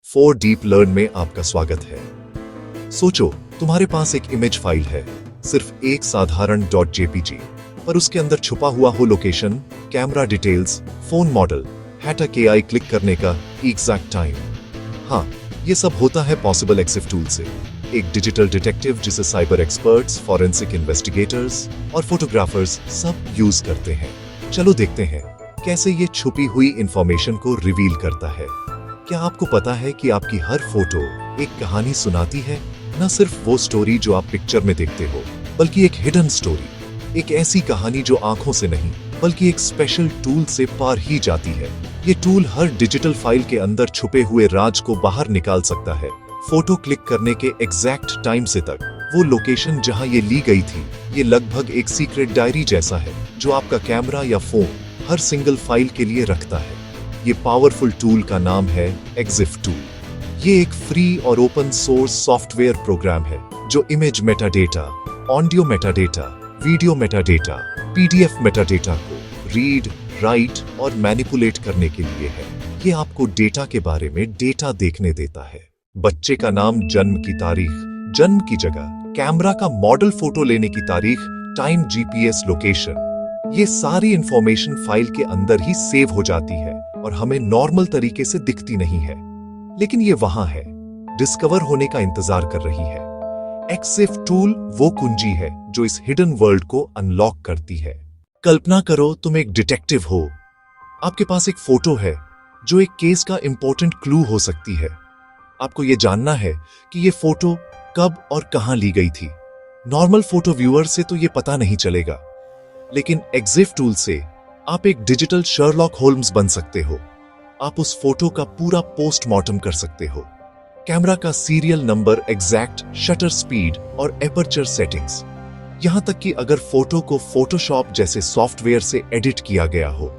4 deep learn में आपका स्वागत है। सोचो, तुम्हारे पास एक इमेज फाइल है, सिर्फ एक साधारण .jpg, पर उसके अंदर छुपा हुआ हो location, camera details, phone model, हैटक AI क्लिक करने का एग्जैक्ट टाइम। हाँ, ये सब होता है पॉसिबल EXIF टूल से, एक डिजिटल डिटेक्टिव जिसे साइबर एक्सपर्ट्स, फॉरेंसिक इन्वेस्टिगेटर्स और फोटोग्राफर्स सब यूज करते हैं। चलो देखते हैं कैसे ये छुपी हुई इंफॉर्मेशन को रिवील करता है। क्या आपको पता है कि आपकी हर फोटो एक कहानी सुनाती है? न सिर्फ वो स्टोरी जो आप पिक्चर में देखते हो, बल्कि एक हिडन स्टोरी, एक ऐसी कहानी जो आंखों से नहीं बल्कि एक स्पेशल टूल से पार ही जाती है। ये टूल हर डिजिटल फाइल के अंदर छुपे हुए राज को बाहर निकाल सकता है, फोटो क्लिक करने के एग्जैक्ट टाइम से तक वो लोकेशन जहां ये ली गई थी। ये लगभग एक सीक्रेट डायरी जैसा है जो आपका कैमरा या फोन हर सिंगल फाइल के लिए रखता है। ये पावरफुल टूल का नाम है EXIF टूल। ये एक फ्री और ओपन सोर्स सॉफ्टवेयर प्रोग्राम है जो image metadata, audio metadata, video metadata, PDF metadata को रीड, राइट और मैनिपुलेट करने के लिए है। ये आपको डेटा के बारे में डेटा देखने देता है। बच्चे का नाम, जन्म की तारीख, जन्म की जगह, कैमरा का मॉडल, फोटो लेने की तारीख, टाइम, GPS लोकेशन, ये सारी इंफॉर्मेशन फाइल के अंदर ही सेव हो जाती है और हमें नॉर्मल तरीके से दिखती नहीं है, लेकिन ये वहां है, डिस्कवर होने का इंतजार कर रही है। EXIF टूल वो कुंजी है जो इस हिडन वर्ल्ड को अनलॉक करती है। कल्पना करो तुम एक डिटेक्टिव हो, आपके पास एक फोटो है जो एक केस का इंपॉर्टेंट क्लू हो सकती है। आपको ये जानना है कि ये फोटो कब और कहां ली गई थी। नॉर्मल फोटो व्यूअर से तो ये पता नहीं चलेगा, लेकिन EXIF टूल से आप एक डिजिटल शर्लॉक होल्म्स बन सकते हो। आप उस फोटो का पूरा पोस्टमार्टम कर सकते हो, कैमरा का serial number, exact shutter speed और एपर्चर सेटिंग्स, यहां तक कि अगर फोटो को फोटोशॉप जैसे सॉफ्टवेयर से एडिट किया गया हो।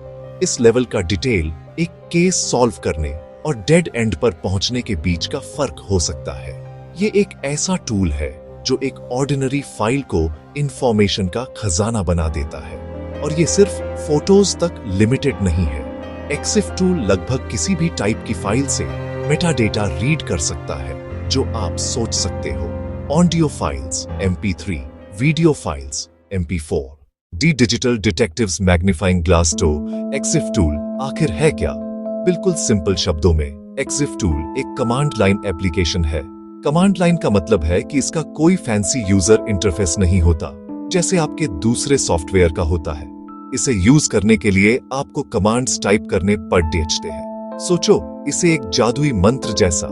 इस लेवल का डिटेल एक केस सॉल्व करने और डेड एंड पर पहुंचने के बीच का फर्क हो सकता है। ये एक ऐसा टूल है जो एक ऑर्डिनरी फाइल को इंफॉर्मेशन का खजाना बना देता है, और ये सिर्फ फोटोज तक लिमिटेड नहीं है। EXIF टूल लगभग किसी भी टाइप की फाइल से मेटाडेटा रीड कर सकता है जो आप सोच सकते हो। Audio files MP3, video files MP4। The digital detectives magnifying glass to EXIF tool आखिर है क्या? बिल्कुल सिंपल शब्दों में, EXIF टूल एक कमांड लाइन एप्लीकेशन है। कमांड लाइन का मतलब है कि इसका कोई फैंसी यूजर इंटरफेस नहीं होता जैसे आपके दूसरे सॉफ्टवेयर का होता है। इसे यूज करने के लिए आपको कमांड्स टाइप करने पड़ते हैं। सोचो इसे एक जादुई मंत्र जैसा।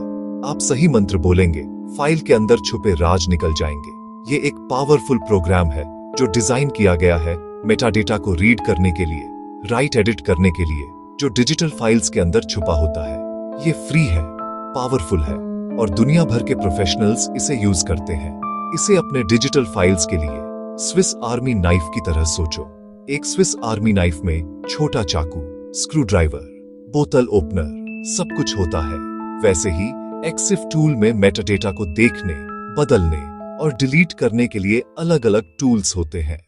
आप सही मंत्र बोलेंगे, फाइल के अंदर छुपे राज निकल जाएंगे। ये एक पावरफुल प्रोग्राम है जो डिजाइन किया गया है मेटाडेटा को रीड करने के लिए, राइट एडिट करने के लिए, जो डिजिटल फाइल्स के अंदर छुपा होता है। ये फ्री है, पावरफुल है और दुनिया भर के प्रोफेशनल्स इसे यूज करते हैं। इसे अपने डिजिटल फाइल्स के लिए स्विस आर्मी नाइफ की तरह सोचो। एक स्विस आर्मी नाइफ में छोटा चाकू, स्क्रू ड्राइवर, बोतल ओपनर, सब कुछ होता है। वैसे ही EXIF टूल में मेटाडेटा को देखने, बदलने और डिलीट करने के लिए अलग अलग टूल्स होते हैं।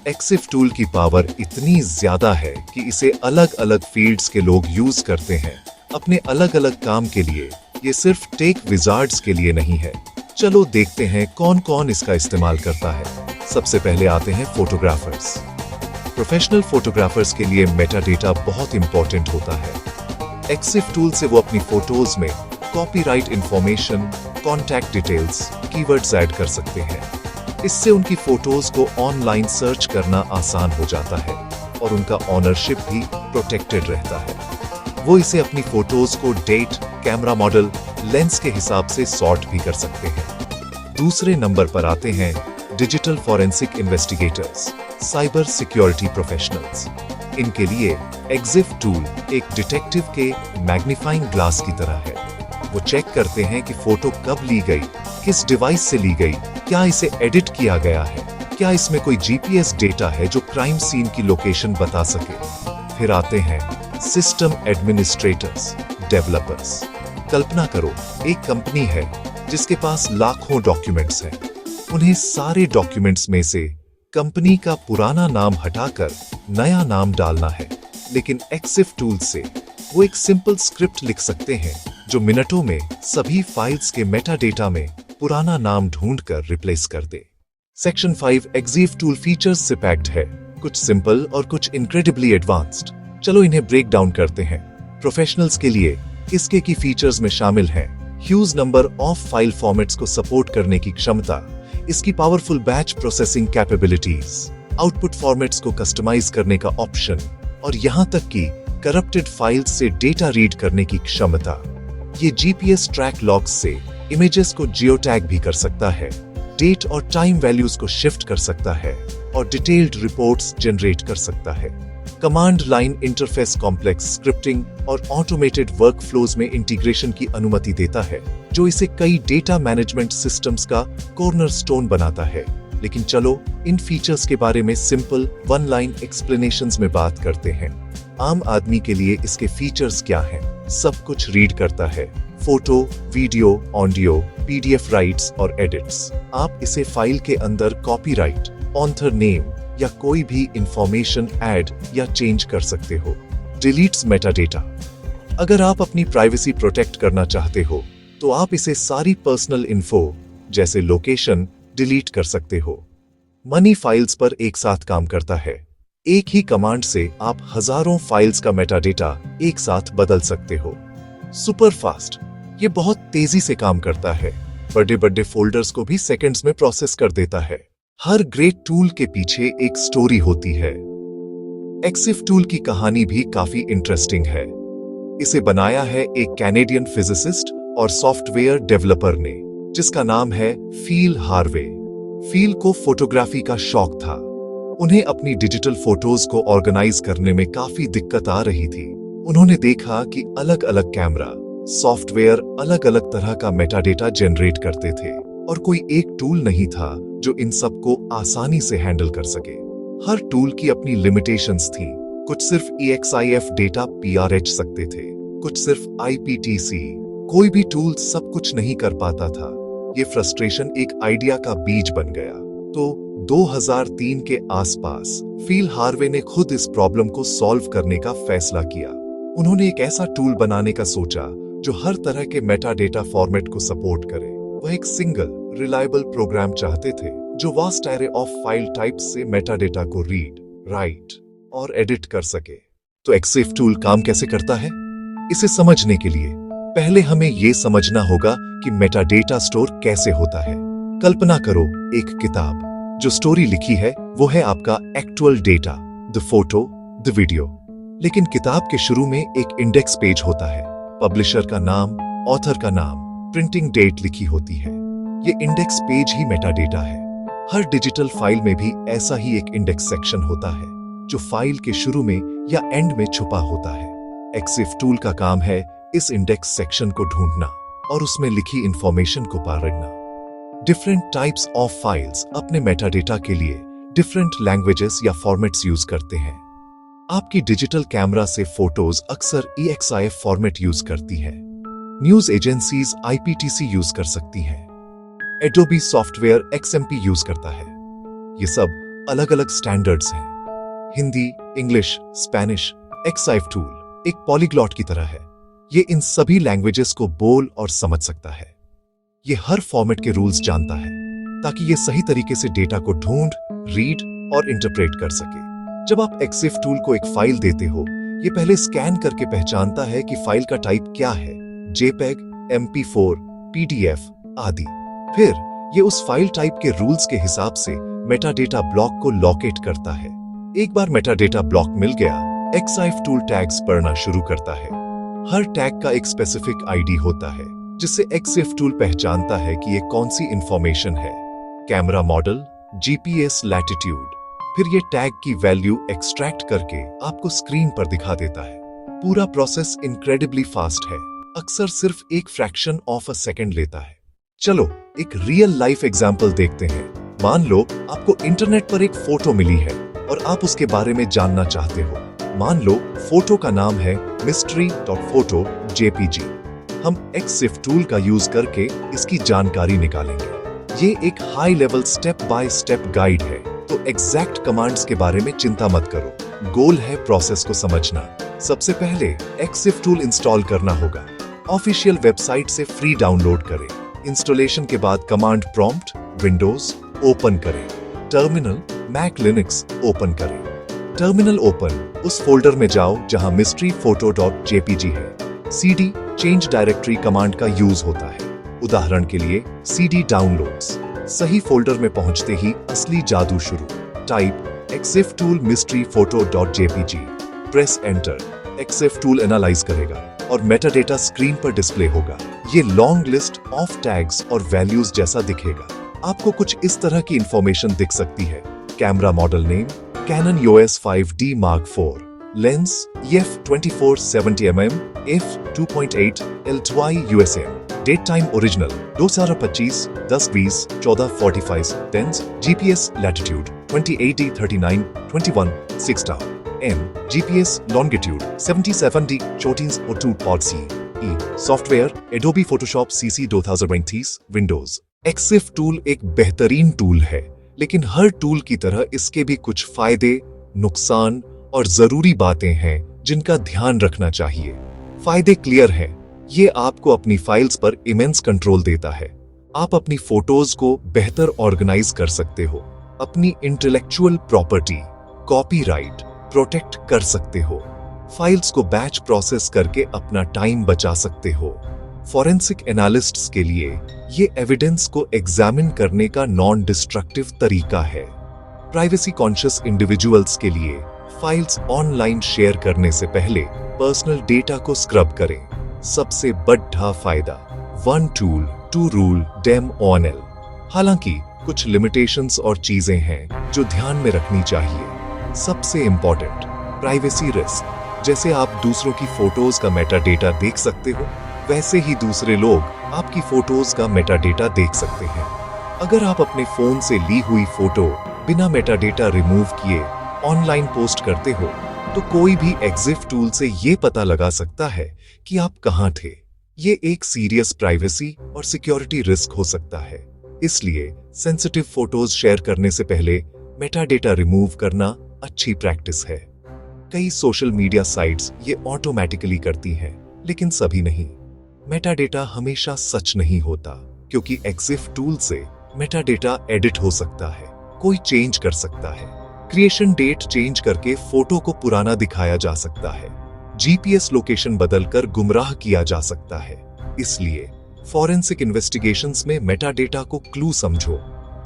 EXIF टूल की पावर इतनी ज्यादा है कि इसे अलग अलग फील्ड्स के लोग यूज करते हैं अपने अलग अलग काम के लिए। ये सिर्फ टेक विजार्ड्स के लिए नहीं है। चलो देखते हैं कौन कौन इसका इस्तेमाल करता है। सबसे पहले आते हैं फोटोग्राफर्स। प्रोफेशनल फोटोग्राफर्स के लिए मेटाडेटा बहुत इंपॉर्टेंट होता है। EXIF टूल से वो अपनी फोटोज में copyright information, contact details, keywords add कर सकते हैं। इससे उनकी फोटोज को ऑनलाइन सर्च करना आसान हो जाता है और उनका ऑनरशिप भी प्रोटेक्टेड रहता है। वो इसे अपनी फोटोज को डेट, कैमरा मॉडल, लेंस के हिसाब से सॉर्ट भी कर सकते हैं। दूसरे नंबर पर आते हैं digital forensic investigators, cyber security professionals. इनके लिए EXIF टूल एक डिटेक्टिव के मैग्नीफाइंग ग्लास की तरह है। वो चेक करते हैं कि फोटो कब ली गई, किस डिवाइस से ली गई, क्या इसे एडिट किया गया है, क्या इसमें कोई GPS डेटा है जो क्राइम सीन की लोकेशन बता सके। फिर आते हैं सिस्टम एडमिनिस्ट्रेटर्स, डेवलपर्स। कल्पना करो एक कंपनी है जिसके पास लाखों डॉक्यूमेंट्स हैं। उन्हें सारे डॉक्यूमेंट्स में से कंपनी का पुराना नाम हटाकर नया नाम डालना है, लेकिन EXIF टूल से वो एक सिंपल स्क्रिप्ट लिख सकते हैं जो मिनटों में सभी फाइल्स के मेटा डेटा में पुराना नाम ढूंढकर रिप्लेस कर दे। सेक्शन 5 एक्सिफ टूल फीचर्स से पैक्ड है, कुछ सिंपल और कुछ इनक्रेडिबली एडवांस्ड। चलो इन्हें ब्रेक डाउन करते हैं। प्रोफेशनल्स के लिए इसके की फीचर्स में शामिल हैं huge number of file formats को सपोर्ट करने की क्षमता, इसकी powerful batch processing capabilities, output formats को कस्टमाइज करने का ऑप्शन और यहां तक कि करप्टेड फाइल्स से डेटा रीड करने की क्षमता। ये जीपीएस ट्रैक लॉग्स से इमेजेस को जियो टैग भी कर सकता है, डेट और टाइम वैल्यूज को शिफ्ट कर सकता है और डिटेल्ड रिपोर्ट्स जनरेट कर सकता है। Command line interface complex scripting और ऑटोमेटेड वर्कफ्लोज में इंटीग्रेशन की अनुमति देता है, जो इसे कई डेटा मैनेजमेंट सिस्टम्स का कॉर्नरस्टोन बनाता है। लेकिन चलो इन फीचर्स के बारे में सिंपल वन लाइन एक्सप्लेनेशंस में बात करते हैं। आम आदमी के लिए इसके फीचर्स क्या हैं? सब कुछ रीड करता है, photo, video, audio, PDF rights और एडिट्स। आप इसे फाइल के अंदर कॉपीराइट, ऑथर नेम या कोई भी इंफॉर्मेशन ऐड या चेंज कर सकते हो। Deletes metadata. अगर आप अपनी प्राइवेसी प्रोटेक्ट करना चाहते हो तो आप इसे सारी पर्सनल इन्फो जैसे लोकेशन डिलीट कर सकते हो। मनी फाइल्स पर एक साथ काम करता है। एक ही कमांड से आप हजारों फाइल्स का मेटाडेटा एक साथ बदल सकते हो। Super fast. ये बहुत तेजी से काम करता है, बड़े बड़े फोल्डर्स को भी सेकंड्स में प्रोसेस कर देता है। हर ग्रेट टूल के पीछे एक स्टोरी होती है। एक्सिफ टूल की कहानी भी काफी इंटरेस्टिंग है। इसे बनाया है एक कैनेडियन फिजिसिस्ट और सॉफ्टवेयर डेवलपर ने, जिसका नाम है फील हार्वे। फील को फोटोग्राफी का शौक था। उन्हें अपनी डिजिटल फोटोज को ऑर्गेनाइज करने में काफी दिक्कत आ रही थी। उन्होंने देखा कि अलग अलग कैमरा सॉफ्टवेयर अलग अलग तरह का मेटाडेटा जनरेट करते थे और कोई एक टूल नहीं था जो इन सब को आसानी से हैंडल कर सके। हर टूल की अपनी लिमिटेशंस थी। कुछ सिर्फ EXIF डेटा PRH सकते थे, कुछ सिर्फ IPTC। कोई भी टूल सब कुछ नहीं कर पाता था। ये फ्रस्ट्रेशन एक आइडिया का बीज बन गया। तो 2003 के आसपास फील हार्वे ने खुद इस प्रॉब्लम को सॉल्व करने का फैसला किया। उन्होंने एक ऐसा टूल बनाने का सोचा जो हर तरह के मेटाडेटा फॉर्मेट को सपोर्ट करे। वह एक सिंगल रिलायबल प्रोग्राम चाहते थे जो vast array of file types से मेटाडेटा को रीड, राइट और एडिट कर सके। तो एक्सिफ टूल काम कैसे करता है? इसे समझने के लिए पहले हमें यह समझना होगा कि मेटाडेटा स्टोर कैसे होता है। कल्पना करो एक किताब, जो स्टोरी लिखी है वो है आपका actual data, the photo, the video. लेकिन किताब के शुरू में एक इंडेक्स पेज होता है। पब्लिशर का नाम, ऑथर का नाम, प्रिंटिंग डेट लिखी होती है। ये इंडेक्स पेज ही मेटाडेटा है। हर डिजिटल फाइल में भी ऐसा ही एक इंडेक्स सेक्शन होता है जो फाइल के शुरू में या एंड में छुपा होता है। एक्सिफ टूल का काम है इस इंडेक्स सेक्शन को ढूंढना और उसमें लिखी इंफॉर्मेशन को पकड़ना। डिफरेंट टाइप्स ऑफ फाइल्स अपने मेटाडेटा के लिए डिफरेंट लैंग्वेजेस या फॉर्मेट्स यूज करते हैं। आपकी डिजिटल कैमरा से फोटोज अक्सर EXIF फॉर्मेट यूज करती है। न्यूज एजेंसीज IPTC यूज कर सकती हैं। एडोबी सॉफ्टवेयर XMP यूज करता है। ये सब अलग अलग स्टैंडर्ड्स हैं। Hindi, English, Spanish. Exif tool एक पॉलीग्लॉट की तरह है। ये इन सभी लैंग्वेजेस को बोल और समझ सकता है। ये हर फॉर्मेट के रूल्स जानता है ताकि ये सही तरीके से डेटा को ढूंढ, रीड और इंटरप्रेट कर सके। जब आप एक्सिफ टूल को एक फाइल देते हो, ये पहले स्कैन करके पहचानता है कि फाइल का टाइप क्या है, JPEG, MP4, PDF आदि। फिर ये उस फाइल टाइप के रूल्स के हिसाब से मेटाडेटा ब्लॉक को लोकेट करता है। एक बार मेटाडेटा ब्लॉक मिल गया, एक्सिफ टूल टैग्स पढ़ना शुरू करता है। हर टैग का एक स्पेसिफिक ID होता है जिससे एक्सिफ टूल पहचानता है कि ये कौन सी इंफॉर्मेशन है। Camera model, GPS latitude. फिर ये टैग की वैल्यू एक्सट्रैक्ट करके आपको स्क्रीन पर दिखा देता है। पूरा प्रोसेस इनक्रेडिबली फास्ट है, अक्सर सिर्फ एक फ्रैक्शन ऑफ अ सेकेंड लेता है। चलो एक रियल लाइफ एग्जाम्पल देखते हैं। मान लो आपको इंटरनेट पर एक फोटो मिली है और आप उसके बारे में जानना चाहते हो। मान लो फोटो का नाम है mystery.photo JPG। हम एक्सिफ टूल का यूज करके इसकी जानकारी निकालेंगे। ये एक high level step by step guide है, तो एग्जैक्ट कमांड्स के बारे में चिंता मत करो। गोल है प्रोसेस को समझना। सबसे पहले एक्सिफ टूल इंस्टॉल करना होगा। ऑफिशियल वेबसाइट से फ्री डाउनलोड करें। इंस्टॉलेशन के बाद कमांड प्रॉम्प्ट विंडोज ओपन करें। टर्मिनल मैक लिनक्स ओपन करें। टर्मिनल ओपन उस फोल्डर में जाओ जहां mysteryphoto.jpg है। cd चेंज डायरेक्टरी कमांड का यूज होता है। उदाहरण के लिए cd डाउनलोड्स। सही फोल्डर में पहुंचते ही असली जादू शुरू। Type Exif tool mysteryphoto.jpg। Press enter. Exif tool analyse करेगा और मेटाडेटा स्क्रीन पर डिस्प्ले होगा। ये लॉन्ग लिस्ट ऑफ टैग्स और वैल्यूज जैसा दिखेगा। आपको कुछ इस तरह की इंफॉर्मेशन दिख सकती है। Camera model name Canon EOS 5D Mark IV, lens f2470mm f2.8 L2i USM, date time original 2025 10:20 14:45 10 GPS latitude 28D 39 21 6 star M GPS longitude 77D 1402.c E software Adobe Photoshop CC 2020 Windows। Exif tool एक बेहतरीन tool है, लेकिन हर tool की तरह इसके भी कुछ फायदे, नुकसान और जरूरी बातें हैं जिनका ध्यान रखना चाहिए। फायदे क्लियर हैं। ये आपको अपनी फाइल्स पर इमेंस कंट्रोल देता है। आप अपनी फोटोज को बेहतर ऑर्गेनाइज कर सकते हो। अपनी इंटेलेक्चुअल प्रॉपर्टी, कॉपीराइट प्रोटेक्ट कर सकते हो। फाइल्स को बैच प्रोसेस करके अपना टाइम बचा सकते हो। फॉरेंसिक एनालिस्ट्स के लिए ये एविडेंस को एग्जामिन करने का नॉन डिस्ट्रक्टिव तरीका है। प्राइवेसी कॉन्शियस इंडिविजुअल्स के लिए फाइल्स ऑनलाइन शेयर करने से पहले पर्सनल डेटा को स्क्रब करें। सबसे बड़ा फायदा one tool to rule them all. हालांकि कुछ लिमिटेशंस और चीजें हैं जो ध्यान में रखनी चाहिए। सबसे इंपॉर्टेंट प्राइवेसी रिस्क। जैसे आप दूसरों की फोटोज का मेटाडेटा देख सकते हो, वैसे ही दूसरे लोग आपकी फोटोज का मेटाडेटा देख सकते हैं। अगर आप अपने फोन से ली हुई फोटो बिना मेटाडेटा रिमूव किए ऑनलाइन पोस्ट करते हो, तो कोई भी एक्सिफ टूल से ये पता लगा सकता है कि आप कहां थे। ये एक सीरियस प्राइवेसी और सिक्योरिटी रिस्क हो सकता है। इसलिए सेंसिटिव फोटोज शेयर करने से पहले मेटाडेटा रिमूव करना अच्छी प्रैक्टिस है। कई सोशल मीडिया साइट्स ये ऑटोमेटिकली करती हैं, लेकिन सभी नहीं। मेटाडेटा हमेशा सच नहीं होता, क्योंकि एक्सिफ टूल से मेटाडेटा एडिट हो सकता है, कोई चेंज कर सकता है। क्रिएशन डेट चेंज करके फोटो को पुराना दिखाया जा सकता है। जीपीएस लोकेशन बदलकर गुमराह किया जा सकता है। इसलिए फॉरेंसिक इन्वेस्टिगेशंस में मेटाडेटा को क्लू समझो,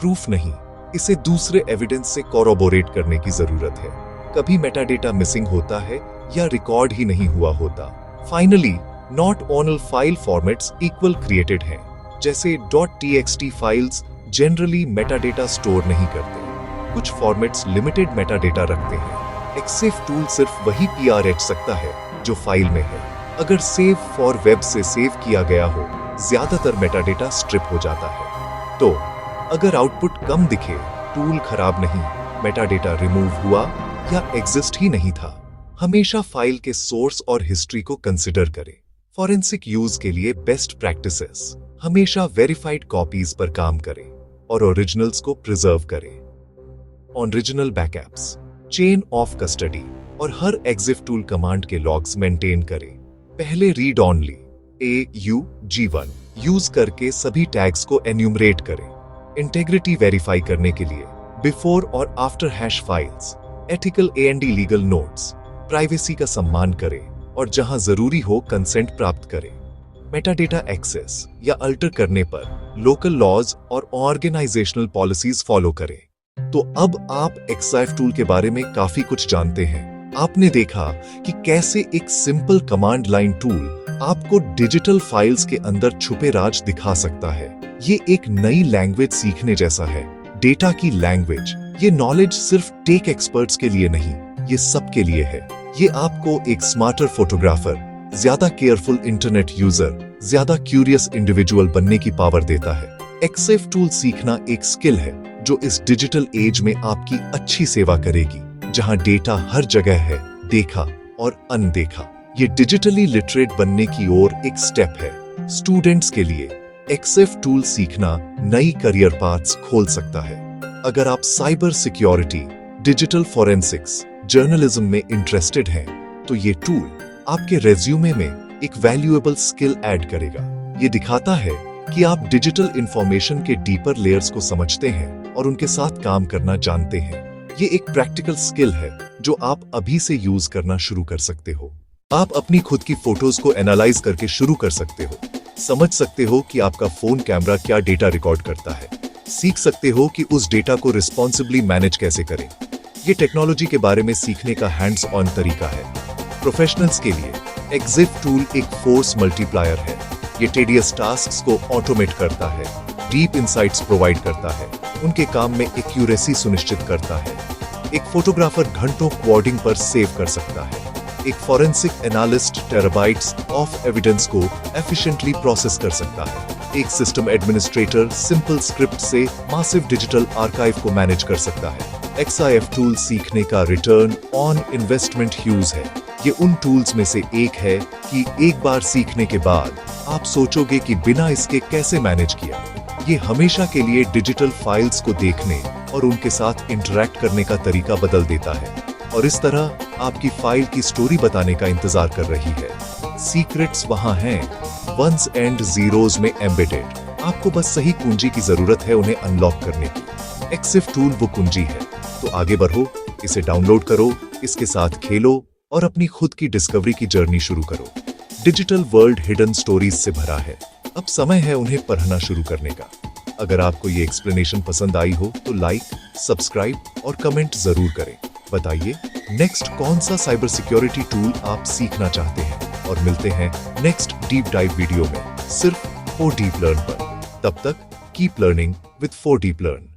प्रूफ नहीं। इसे दूसरे एविडेंस से कोरोबोरेट करने की जरूरत है। कभी मेटाडेटा मिसिंग होता है या रिकॉर्ड ही नहीं हुआ होता। Finally not all file formats equal created हैं। जैसे .txt files generally metadata store नहीं करते। कुछ फॉर्मेट्स लिमिटेड मेटाडेटा रखते हैं। एक्सिफ टूल सिर्फ वही PR एच सकता है जो फाइल में है। अगर सेव फॉर वेब से सेव किया गया हो, ज्यादातर मेटाडेटा स्ट्रिप हो जाता है। तो अगर आउटपुट कम दिखे, टूल खराब नहीं, मेटाडेटा रिमूव हुआ या एग्जिस्ट ही नहीं था। हमेशा फाइल के सोर्स और हिस्ट्री को कंसिडर करें। फॉरेंसिक यूज के लिए बेस्ट प्रैक्टिसेस: हमेशा वेरीफाइड कॉपीज पर काम करें और ओरिजिनल्स को प्रिजर्व करें। Original backups, chain of custody और हर एक्सिफ टूल कमांड के लॉग्स मेंटेन करें। पहले रीड ऑनली AUG1 यूज करके सभी टैग्स को एन्यूमरेट करें। इंटेग्रिटी वेरीफाई करने के लिए बिफोर और after hash files, ethical A&D legal notes, privacy का सम्मान करें और जहां जरूरी हो कंसेंट प्राप्त करें। मेटाडेटा एक्सेस या अल्टर करने पर लोकल लॉज और ऑर्गेनाइजेशनल पॉलिसीज फॉलो करें। तो अब आप एक्सिफ टूल के बारे में काफी कुछ जानते हैं। आपने देखा कि कैसे एक सिंपल कमांड लाइन टूल आपको डिजिटल फाइल्स के अंदर छुपे राज दिखा सकता है। ये एक नई लैंग्वेज सीखने जैसा है, डेटा की लैंग्वेज। ये नॉलेज सिर्फ टेक एक्सपर्ट्स के लिए नहीं, ये सबके लिए है। ये आपको एक स्मार्टर फोटोग्राफर, ज्यादा केयरफुल इंटरनेट यूजर, ज्यादा क्यूरियस इंडिविजुअल बनने की पावर देता है। एक्सिफ टूल सीखना एक स्किल है जो इस डिजिटल एज में आपकी अच्छी सेवा करेगी, जहां डेटा हर जगह है, देखा और अनदेखा। ये डिजिटली लिटरेट बनने की ओर एक स्टेप है। स्टूडेंट्स के लिए एक्सिफ टूल सीखना नई करियर पाथ्स खोल सकता है। अगर आप cyber security, digital forensics journalism में इंटरेस्टेड हैं, तो ये टूल आपके रेज्यूमे में एक वैल्यूएबल स्किल ऐड करेगा। ये दिखाता है कि आप डिजिटल इंफॉर्मेशन के डीपर लेयर्स को समझते हैं और उनके साथ काम करना जानते हैं। ये एक प्रैक्टिकल स्किल है जो आप अभी से यूज करना शुरू कर सकते हो। आप अपनी खुद की फोटोज को एनालाइज करके शुरू कर सकते हो, समझ सकते हो कि आपका फोन कैमरा क्या डेटा रिकॉर्ड करता है, सीख सकते हो कि उस डेटा को रिस्पॉन्सिबली मैनेज कैसे करें। ये टेक्नोलॉजी के बारे में सीखने का हैंड्स ऑन तरीका है। प्रोफेशनल्स के लिए एक्जिफ टूल एक फोर्स मल्टीप्लायर है। ये टेडियस टास्क्स को ऑटोमेट करता है, डीप इंसाइट्स प्रोवाइड करता है, उनके काम में एक्यूरेसी सुनिश्चित करता है। एक फोटोग्राफर घंटों क्वाडिंग पर सेव कर सकता है। एक forensic analyst terabytes of evidence को एफिशिएंटली प्रोसेस कर सकता है। एक सिस्टम एडमिनिस्ट्रेटर सिंपल स्क्रिप्ट से मासिव डिजिटल आर्काइव को मैनेज कर सकता है। XIF टूल सीखने का रिटर्न ऑन इन्वेस्टमेंट ह्यूज है। ये उन टूल्स में से एक है कि एक बार सीखने के बाद आप सोचोगे कि बिना इसके कैसे मैनेज किया। ये हमेशा के लिए डिजिटल फाइल्स को देखने और उनके साथ इंटरैक्ट करने का तरीका बदल देता है और इस तरह आपकी फाइल की स्टोरी बताने का इंतजार कर रही है। सीक्रेट्स वहां हैं, वंस एंड जीरोज में एम्बेडेड। आपको बस सही कुंजी की जरूरत है उन्हें अनलॉक करने की। एक्सिफ टूल वो कुंजी है, तो आगे बढ़ो, इसे डाउनलोड करो, इसके साथ खेलो और अपनी खुद की डिस्कवरी की जर्नी शुरू करो। डिजिटल वर्ल्ड हिडन स्टोरीज से भरा है, अब समय है उन्हें पढ़ना शुरू करने का। अगर आपको ये एक्सप्लेनेशन पसंद आई हो तो लाइक, सब्सक्राइब और कमेंट जरूर करें। बताइए नेक्स्ट कौन सा साइबर सिक्योरिटी टूल आप सीखना चाहते हैं, और मिलते हैं नेक्स्ट डीप डाइव वीडियो में सिर्फ 4 डीप लर्न पर। तब तक keep learning with 4 deep learn.